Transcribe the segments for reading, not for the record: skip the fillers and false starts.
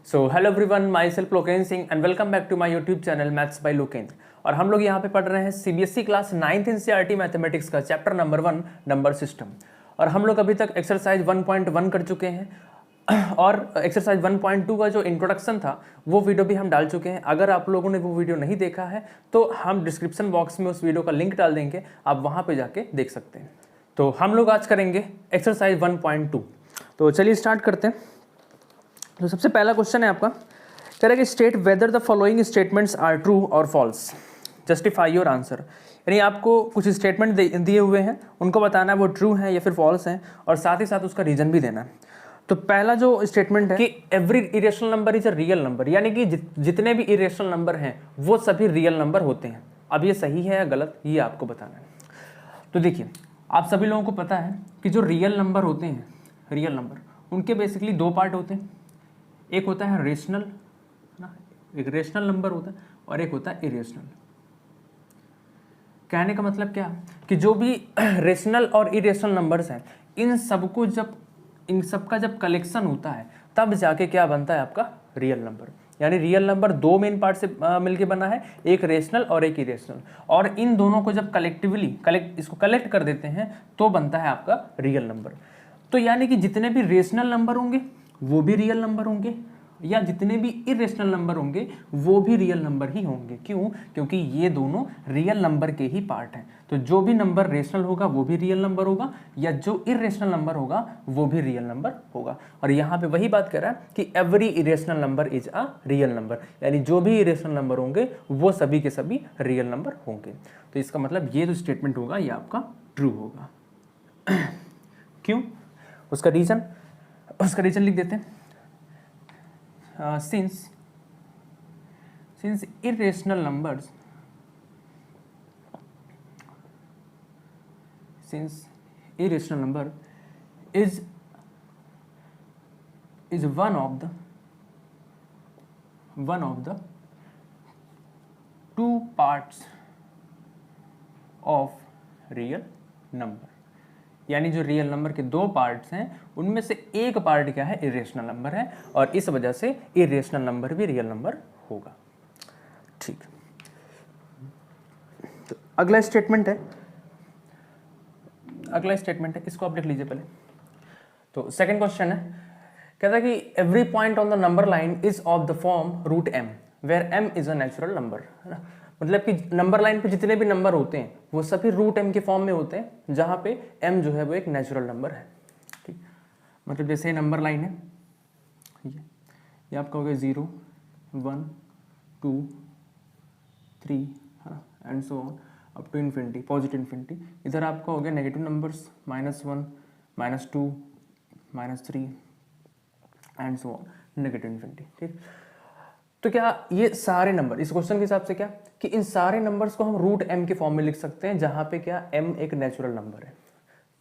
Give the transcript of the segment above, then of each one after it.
So hello everyone, myself Lokendra Singh and welcome back to my YouTube channel maths by Lokendra. और हम लोग यहाँ पे पढ़ रहे हैं CBSE class 9th NCERT mathematics का चैप्टर नंबर 1 नंबर सिस्टम। और हम लोग अभी तक एक्सरसाइज 1.1 कर चुके हैं और एक्सरसाइज 1.2 का जो इंट्रोडक्शन था वो वीडियो भी हम डाल चुके हैं। अगर आप लोगों ने वो वीडियो नहीं देखा है तो हम डिस्क्रिप्शन बॉक्स में उस वीडियो का लिंक डाल देंगे, आप वहाँ पर जाके देख सकते हैं। तो हम लोग आज करेंगे एक्सरसाइज 1.2। तो चलिए स्टार्ट करते हैं। तो सबसे पहला क्वेश्चन है आपका, कह रहा है कि state whether the following statements are true और फॉल्स, जस्टिफाई योर आंसर। यानी आपको कुछ स्टेटमेंट दिए हुए हैं, उनको बताना है वो ट्रू है या फिर फॉल्स है, और साथ ही साथ उसका रीजन भी देना है। तो पहला जो स्टेटमेंट है कि every irrational number is a real number, यानी कि जितने भी इरेशनल नंबर हैं वो सभी रियल नंबर होते हैं। अब ये सही है या गलत, ये आपको बताना है। तो देखिए, आप सभी लोगों को पता है कि जो रियल नंबर होते हैं, रियल नंबर, उनके बेसिकली दो पार्ट होते हैं। एक होता है रेशनल ना, एक रेशनल नंबर होता है, और एक होता है इरेशनल। कहने का मतलब क्या कि जो भी रेशनल और इरेशनल नंबर्स हैं, इन सबका जब कलेक्शन होता है तब जाके क्या बनता है आपका रियल नंबर। यानी रियल नंबर दो मेन पार्ट से मिलके बना है, एक रेशनल और एक इरेशनल, और इन दोनों को जब इसको कलेक्ट कर देते हैं तो बनता है आपका रियल नंबर। तो यानी कि जितने भी रेशनल नंबर होंगे वो भी रियल नंबर होंगे, या जितने भी इरेशनल नंबर होंगे वो भी रियल नंबर ही होंगे। क्यों? क्योंकि ये दोनों रियल नंबर के ही पार्ट हैं। तो जो भी नंबर रेशनल होगा वो भी रियल नंबर होगा, या जो इरेशनल नंबर होगा वो भी रियल नंबर होगा। और यहाँ पे वही बात कर रहा है कि every irrational number is a real number, यानी जो भी इरेशनल नंबर होंगे वो सभी के सभी रियल नंबर होंगे। तो इसका मतलब ये जो स्टेटमेंट होगा ये आपका ट्रू होगा। क्यों? उसका रीजन लिख देते हैं। Since irrational numbers is one of the two parts of real number, यानी जो रियल नंबर के दो पार्ट्स हैं उनमें से एक पार्ट क्या है, इरेशनल नंबर है, और इस वजह से इरेशनल नंबर भी रियल नंबर होगा। ठीक, तो अगला स्टेटमेंट है, इसको आप लिख लीजिए पहले। तो सेकंड क्वेश्चन है, कहता है कि every point on the number line is of the form root m where m is a natural number, है ना। मतलब कि नंबर लाइन पे जितने भी नंबर होते हैं वो सभी रूट m के फॉर्म में होते हैं, जहाँ पे m जो है वो एक नेचुरल नंबर है। ठीक, मतलब जैसे नंबर लाइन है, ये आपका हो गया 0 1 2 3, है ना, and so on up to infinity, positive infinity. इधर आपका हो गया negative numbers -1 -2 -3 and so on negative infinity. ठीक, तो क्या ये सारे नंबर इस क्वेश्चन के हिसाब से क्या कि इन सारे नंबर्स को हम रूट m के फॉर्म में लिख सकते हैं, जहां पे क्या m एक नेचुरल नंबर है।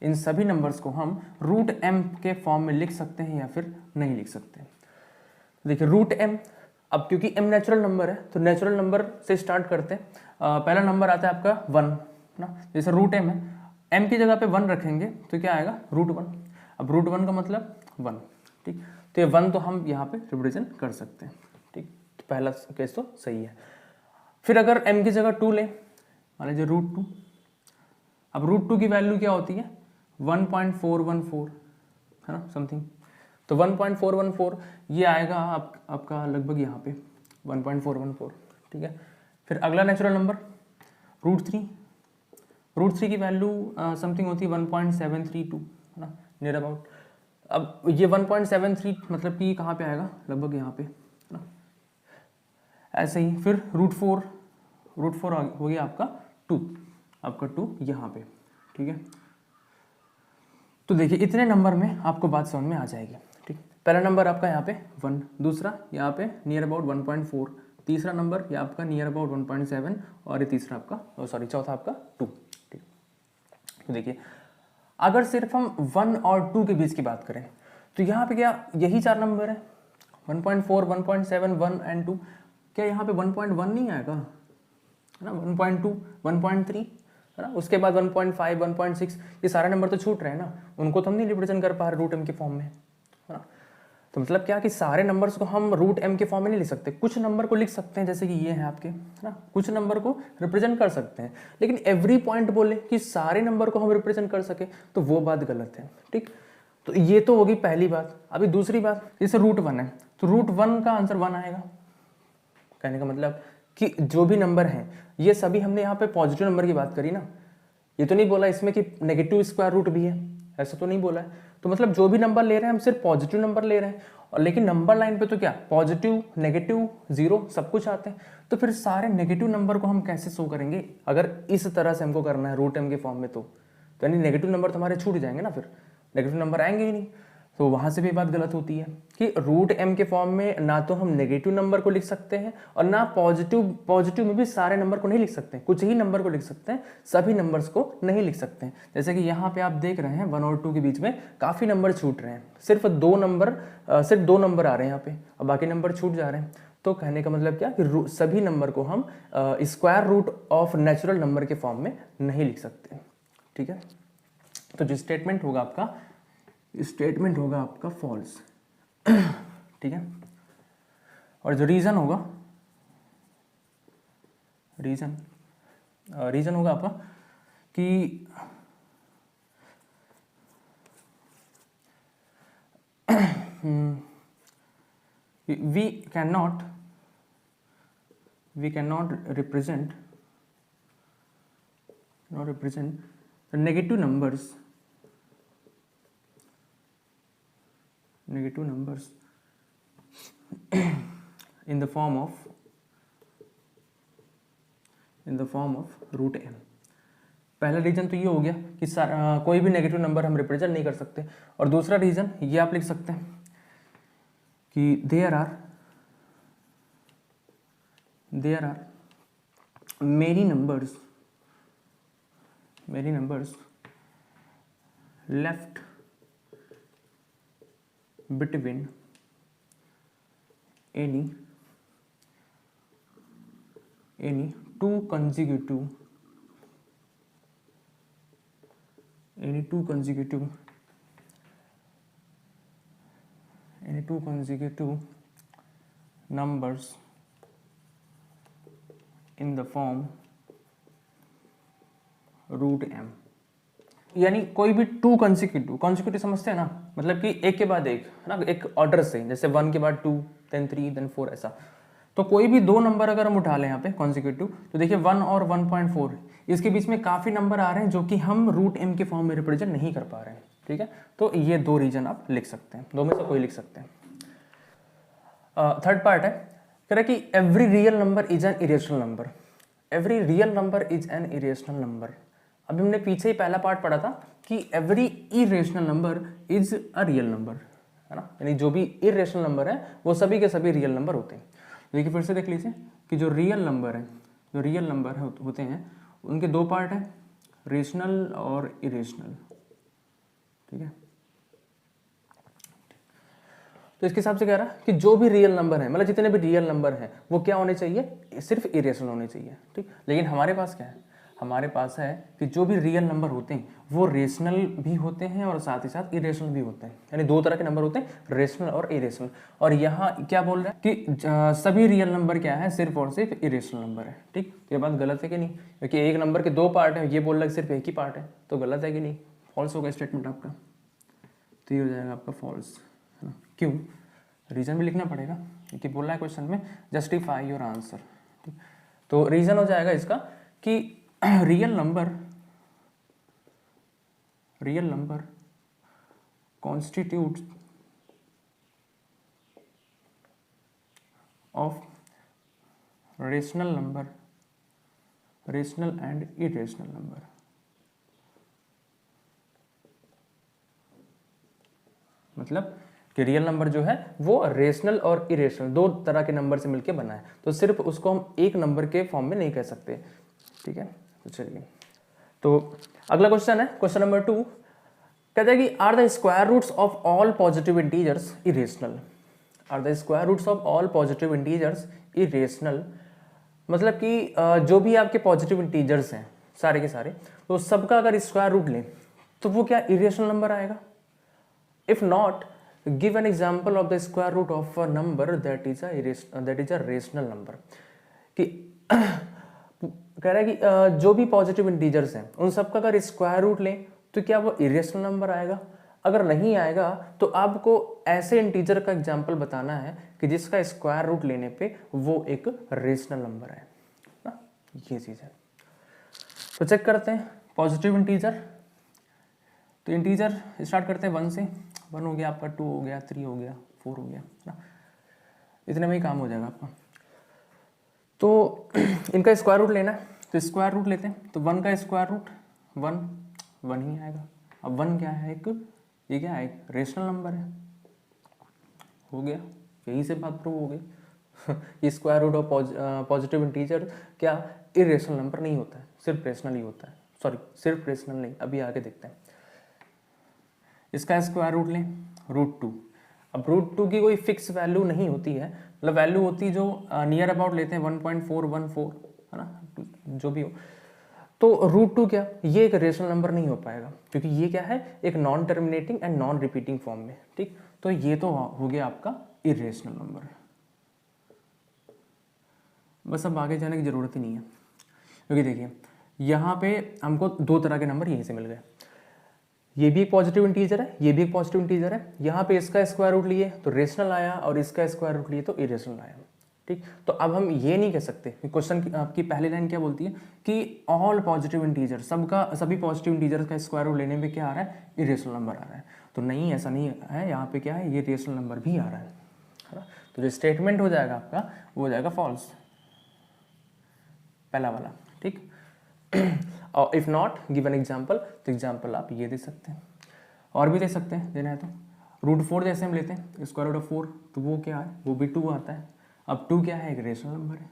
इन सभी नंबर्स को हम रूट m के फॉर्म में लिख सकते हैं या फिर नहीं लिख सकते। देखिए रूट m, अब क्योंकि m नेचुरल नंबर है तो नेचुरल नंबर से स्टार्ट करते हैं। पहला नंबर आता है आपका 1 ना, जैसे रूट m है, m की जगह पे 1 रखेंगे तो क्या आएगा रूट 1। अब रूट 1 का मतलब 1। ठीक, तो ये 1 तो हम यहाँ पे रिप्रेजेंट कर सकते हैं। ठीक, तो पहला केस तो सही है। फिर अगर m की जगह 2 लें, मान लीजिए रूट 2, अब रूट 2 की वैल्यू क्या होती है 1.414, है ना, समथिंग। तो 1.414 ये आएगा आपका लगभग यहाँ पे 1.414। ठीक है, फिर अगला नेचुरल नंबर रूट 3 की वैल्यू समथिंग होती है 1.732, है ना, नियर अबाउट। अब ये 1.73 मतलब कि कहाँ पे आएगा, लगभग यहाँ पे, है ना। ऐसे ही फिर रूट 4 हो गया आपका 2 यहाँ पे। ठीक है, तो देखिए इतने नंबर में आपको बात समझ में आ जाएगी। ठीक, पहला नंबर आपका यहाँ पे 1, दूसरा यहाँ पे नियर अबाउट 1.4, तीसरा नंबर ये आपका नियर अबाउट 1.7, और ये तीसरा आपका चौथा आपका 2। ठीक, तो देखिए अगर सिर्फ हम 1 और 2 के बीच की बात करें तो यहाँ पे क्या यही चार नंबर है 1.4, 1.7, 1 एंड 2। क्या यहाँ पे 1.1 नहीं आएगा, है ना, 1.2, 1.3, है ना, उसके बाद 1.5, 1.6, ये सारे नंबर तो छूट रहे हैं ना, उनको तो हम नहीं रिप्रेजेंट कर पा रहे रूट m के फॉर्म में, है ना। तो मतलब क्या कि सारे नंबर्स को हम रूट एम के फॉर्म में नहीं लिख सकते, कुछ नंबर को लिख सकते हैं, जैसे कि ये हैं आपके, है ना, कुछ नंबर को रिप्रेजेंट कर सकते हैं, लेकिन एवरी पॉइंट बोले कि सारे नंबर को हम रिप्रेजेंट कर सके तो वो बात गलत है, ठीक। तो ये तो होगी पहली बात। अभी दूसरी बात, जैसे रूट 1 है तो रूट 1 का आंसर 1 आएगा। कहने का मतलब कि जो भी नंबर हैं ये सभी, हमने यहाँ पे पॉजिटिव नंबर की बात करी ना, ये तो नहीं बोला इसमें कि नेगेटिव स्क्वायर रूट भी है, ऐसा तो नहीं बोला है। तो मतलब जो भी नंबर ले रहे हैं हम सिर्फ पॉजिटिव नंबर ले रहे हैं, और लेकिन नंबर लाइन पे तो क्या पॉजिटिव नेगेटिव जीरो सब कुछ आते हैं। तो फिर सारे नेगेटिव नंबर को हम कैसे शो करेंगे अगर इस तरह से हमको करना है रूट एम के फॉर्म में? तो यानी नेगेटिव नंबर तो हमारे छूट जाएंगे ना, फिर नेगेटिव नंबर आएंगे ही नहीं। तो वहाँ से भी बात गलत होती है कि रूट एम के फॉर्म में ना तो हम नेगेटिव नंबर को लिख सकते हैं और ना पॉजिटिव में भी सारे नंबर को नहीं लिख सकते हैं, कुछ ही नंबर को लिख सकते हैं, सभी नंबर्स को नहीं लिख सकते हैं। जैसे कि यहाँ पे आप देख रहे हैं 1 और 2 के बीच में काफ़ी नंबर छूट रहे हैं, सिर्फ दो नंबर आ रहे हैं यहाँ पे और बाकी नंबर छूट जा रहे हैं। तो कहने का मतलब क्या कि सभी नंबर को हम square root of natural number के फॉर्म में नहीं लिख सकते, ठीक है। तो जो स्टेटमेंट होगा आपका फॉल्स, ठीक है। और जो रीजन होगा आपका कि we cannot represent the negative numbers in the form of root M. पहला रीजन तो ये हो गया कि कोई भी नेगेटिव नंबर हम रिप्रेजेंट नहीं कर सकते, और दूसरा रीजन ये आप लिख सकते हैं कि there are many numbers left between any two consecutive numbers in the form root M. यानी कोई भी 2 कॉन्सिक्यूटिव समझते हैं ना, मतलब कि एक के बाद एक, है ना, एक ऑर्डर से, जैसे 1 के बाद 2 देन 3 देन 4 ऐसा। तो कोई भी 2 नंबर अगर हम उठा लें यहाँ पे कॉन्सिक्यूटिव, तो देखिए 1 और 1.4 इसके बीच में काफ़ी नंबर आ रहे हैं जो कि हम रूट एम के फॉर्म में रिप्रेजेंट नहीं कर पा रहे हैं, ठीक है। तो ये 2 रीजन आप लिख सकते हैं, 2 में से कोई लिख सकते हैं। थर्ड पार्ट है, कह रहा है कि every real number is an irrational number. Every real number is an irrational number. अभी हमने पीछे ही पहला पार्ट पढ़ा था कि every irrational number is a real number, है ना, यानी जो भी इरेशनल नंबर है वो सभी के सभी रियल नंबर होते हैं। देखिए फिर से देख लीजिए कि जो रियल नंबर होते हैं उनके 2 पार्ट हैं, रेशनल और इरेशनल, ठीक है। तो इसके हिसाब से कह रहा है कि जो भी रियल नंबर है, मतलब जितने भी रियल नंबर हैं वो क्या होने चाहिए, सिर्फ इरेशनल होने चाहिए, ठीक। लेकिन हमारे पास क्या है, हमारे पास है कि जो भी रियल नंबर होते हैं वो रेशनल भी होते हैं और साथ ही साथ इरेशनल भी होते हैं, यानी 2 तरह के नंबर होते हैं, रेशनल और इरेशनल। और यहाँ क्या बोल रहा है कि सभी रियल नंबर क्या है, सिर्फ और सिर्फ इरेशनल नंबर है, ठीक। ये बात गलत है कि नहीं, क्योंकि एक नंबर के 2 पार्ट है, ये बोल रहा है सिर्फ एक ही पार्ट है, तो गलत है कि नहीं, फॉल्स होगा स्टेटमेंट आपका। तो ये हो जाएगा आपका फॉल्स, है ना। क्यों, रीजन भी लिखना पड़ेगा क्योंकि बोल रहा है क्वेश्चन में जस्टिफाई योर आंसर, ठीक। तो रीजन हो जाएगा इसका कि real number constitutes of rational and irrational number। मतलब कि रियल नंबर जो है वो रेशनल और इरेशनल 2 तरह के नंबर से मिलकर बना है, तो सिर्फ उसको हम एक नंबर के फॉर्म में नहीं कह सकते, ठीक है। तो चलिए, तो अगला क्वेश्चन है क्वेश्चन नंबर 2, कहते हैं कि are the square roots of all positive integers irrational. Are the square roots of all positive integers irrational, मतलब कि जो भी आपके पॉजिटिव इंटीजर्स हैं सारे के सारे, तो सबका अगर स्क्वायर रूट लें तो वो क्या इरेशनल नंबर आएगा। If not, give an example of the square root of a number that is a rational number. कि कह रहा है कि जो भी पॉजिटिव इंटीजर्स हैं उन सबका अगर स्क्वायर रूट लें तो क्या वो इरेशनल नंबर आएगा? अगर नहीं आएगा तो आपको ऐसे इंटीजर का एग्जाम्पल बताना है कि जिसका स्क्वायर रूट लेने पे वो एक रेशनल नंबर है ना, ये चीज़ है। तो चेक करते हैं पॉजिटिव इंटीजर। तो इंटीजर स्टार्ट करते हैं 1 से। 1 हो गया आपका, 2 हो गया, 3 हो गया, 4 हो गया ना, इतने में ही काम हो जाएगा आपका। तो इनका स्क्वायर रूट लेना है तो स्क्वायर रूट लेते हैं। तो 1 का स्क्वायर रूट 1 ही आएगा। अब 1 क्या है? ये क्या है? एक रेशनल नंबर है। हो गया, यहीं से बात प्रूव हो गई। ये square root of positive integer क्या इरेशनल नंबर नहीं होता है, सिर्फ रेशनल ही होता है। सॉरी, सिर्फ रेशनल नहीं, अभी आगे देखते हैं। इसका स्क्वायर रूट लें √2। अब √2 की कोई फिक्स वैल्यू नहीं होती है, मतलब वैल्यू होती है जो नियर अबाउट लेते हैं 1.414 है ना, जो भी हो। तो √2 क्या, ये एक रेशनल नंबर नहीं हो पाएगा क्योंकि ये क्या है, एक non terminating and non repeating form में। ठीक, तो ये तो हो गया आपका इरेशनल नंबर। बस अब आगे जाने की जरूरत ही नहीं है क्योंकि देखिए यहाँ पे हमको 2 तरह के नंबर यहीं से मिल गए। ये भी एक पॉजिटिव इंटीजर है, ये भी एक पॉजिटिव इंटीजर है। यहाँ पे इसका स्क्वायर रूट लिए तो रेशनल आया और इसका स्क्वायर रूट लिए तो इरेशनल आया। ठीक, तो अब हम ये नहीं कह सकते। क्वेश्चन की आपकी पहली लाइन क्या बोलती है कि ऑल पॉजिटिव इंटीजर, सभी पॉजिटिव इंटीजर का स्क्वायर रूट लेने में क्या आ रहा है? इरेशनल नंबर आ रहा है। तो नहीं, ऐसा नहीं है। यहाँ पे क्या है, ये रेशनल नंबर भी आ रहा है ना? तो जो स्टेटमेंट हो जाएगा आपका वो हो जाएगा फॉल्स, पहला वाला। ठीक, और if not give an example, तो एग्जाम्पल आप ये दे सकते हैं और भी दे सकते हैं, देना है तो। √4 जैसे हम लेते हैं स्क्वायर रूट ऑफ 4, तो वो क्या है? वो भी 2 आता है। अब 2 क्या है? एक रेशनल नंबर है।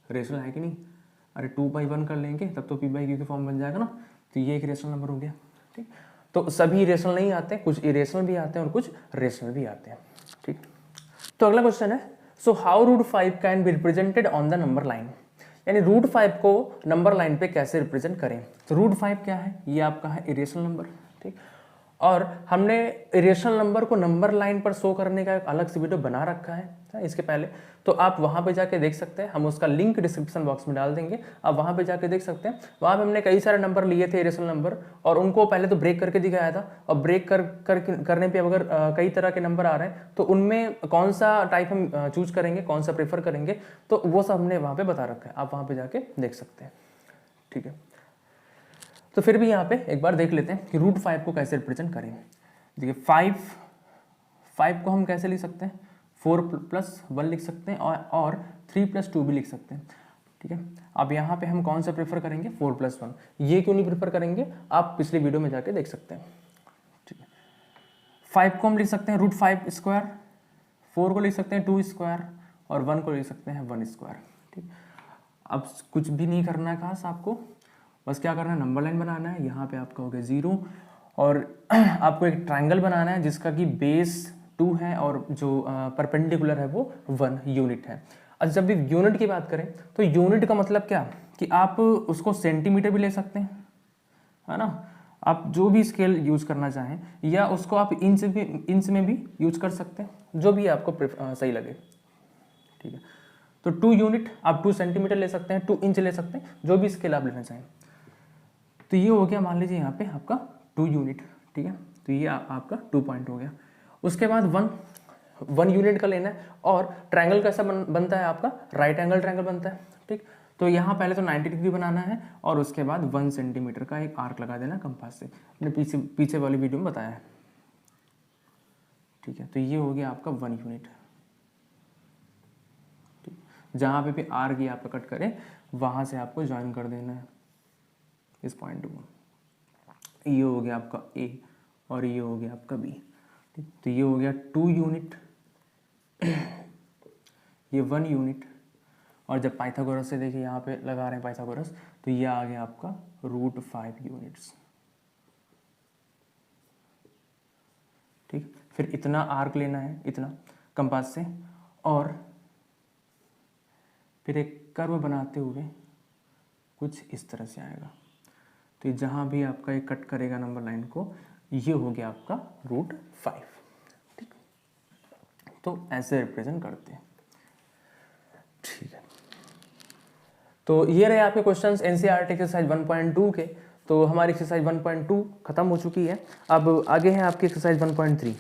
रेशनल है कि नहीं? अरे 2/1 कर लेंगे तब तो p/q के फॉर्म बन जाएगा ना, तो ये एक रेशनल नंबर हो गया। ठीक, तो सभी रेशनल नहीं आते, कुछ इरेशनल भी आते हैं और कुछ रेशनल भी आते हैं। ठीक, तो अगला क्वेश्चन है, so how √5 can be represented on the number line. यानी √5 को नंबर लाइन पे कैसे रिप्रेजेंट करें। तो √5 क्या है? ये आपका है इरेशनल नंबर। ठीक, और हमने इरेशनल नंबर को नंबर लाइन पर शो करने का एक अलग से वीडियो बना रखा है इसके पहले, तो आप वहां पे जाके देख सकते हैं। हम उसका लिंक डिस्क्रिप्शन बॉक्स में डाल देंगे, आप वहां पे जाके देख सकते हैं। वहां पे हमने कई सारे नंबर लिए थे इरेशनल नंबर, और उनको पहले तो ब्रेक करके दिखाया था। और ब्रेक करने पे अगर कई तरह के नंबर आ रहे हैं तो उनमें कौन सा टाइप हम चूज करेंगे, कौन सा प्रेफर करेंगे, तो वो सब हमने वहां पे बता रखा है, आप वहां पे जाके देख सकते हैं। ठीक है, तो फिर भी यहाँ पे एक बार देख लेते हैं कि √5 को कैसे रिप्रेजेंट करें। देखिए 5 को हम कैसे लिख सकते हैं? 4+1 लिख सकते हैं और 3+2 भी लिख सकते हैं। ठीक है, अब यहाँ पे हम कौन सा प्रेफर करेंगे? 4+1। ये क्यों नहीं प्रेफर करेंगे, आप पिछले वीडियो में जाके देख सकते हैं। ठीक है, 5 को हम लिख सकते हैं √5 स्क्वायर, 4 को लिख सकते हैं 2 स्क्वायर और 1 को लिख सकते हैं 1 स्क्वायर। ठीक, अब कुछ भी नहीं करना है खास आपको, बस क्या करना है, नंबर लाइन बनाना है। यहाँ पे आपका हो गया 0 और आपको एक ट्रायंगल बनाना है जिसका कि बेस 2 है और जो परपेंडिकुलर है वो 1 यूनिट है। अच्छा, जब भी यूनिट की बात करें तो यूनिट का मतलब क्या कि आप उसको सेंटीमीटर भी ले सकते हैं, है ना, आप जो भी स्केल यूज करना चाहें, या उसको आप इंच में भी यूज कर सकते हैं, जो भी आपको सही लगे। ठीक है, तो 2 यूनिट आप 2 सेंटीमीटर ले सकते हैं, 2 इंच ले सकते हैं, जो भी स्केल आप लेना चाहें। तो ये हो गया, मान लीजिए यहाँ पे आपका 2 यूनिट। ठीक है, तो ये आपका 2 पॉइंट हो गया। उसके बाद 1 यूनिट का लेना है, और ट्रायंगल कैसा बनता है आपका? राइट एंगल ट्रायंगल बनता है। ठीक, तो यहाँ पहले तो 90 डिग्री बनाना है और उसके बाद 1 सेंटीमीटर का एक आर्क लगा देना कंपास से, मैंने पीछे वाली वीडियो में बताया है। ठीक है, तो ये हो गया आपका 1 यूनिट। ठीक, जहाँ पे भी आर्क ये आपका कट करे वहाँ से आपको ज्वाइन कर देना है इस पॉइंट को। ये हो गया आपका A और ये हो गया आपका B। ठीक, तो ये हो गया 2 यूनिट, ये 1 यूनिट, और जब पाइथागोरस से देखिए यहाँ पे लगा रहे हैं पाइथागोरस, तो ये आ गया आपका √5 यूनिट्स। ठीक, फिर इतना आर्क लेना है, इतना कंपास से, और फिर एक कर्व बनाते हुए कुछ इस तरह से आएगा। तो जहाँ भी आपका ये कट करेगा नंबर लाइन को, ये हो गया आपका √5। तो ऐसे रिप्रेजेंट करते हैं। ठीक है, तो ये रहे आपके क्वेश्चंस एनसीईआरटी एक्सरसाइज 1.2 के। तो हमारी एक्सरसाइज 1.2 खत्म हो चुकी है। अब आगे है आपकी एक्सरसाइज 1.3।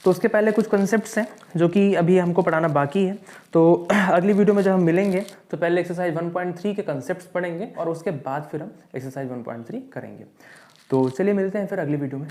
तो उसके पहले कुछ कॉन्सेप्ट्स हैं जो कि अभी हमको पढ़ाना बाकी है। तो अगली वीडियो में जब हम मिलेंगे तो पहले एक्सरसाइज 1.3 के कॉन्सेप्ट्स पढ़ेंगे और उसके बाद फिर हम एक्सरसाइज 1.3 करेंगे। तो चलिए मिलते हैं फिर अगली वीडियो में।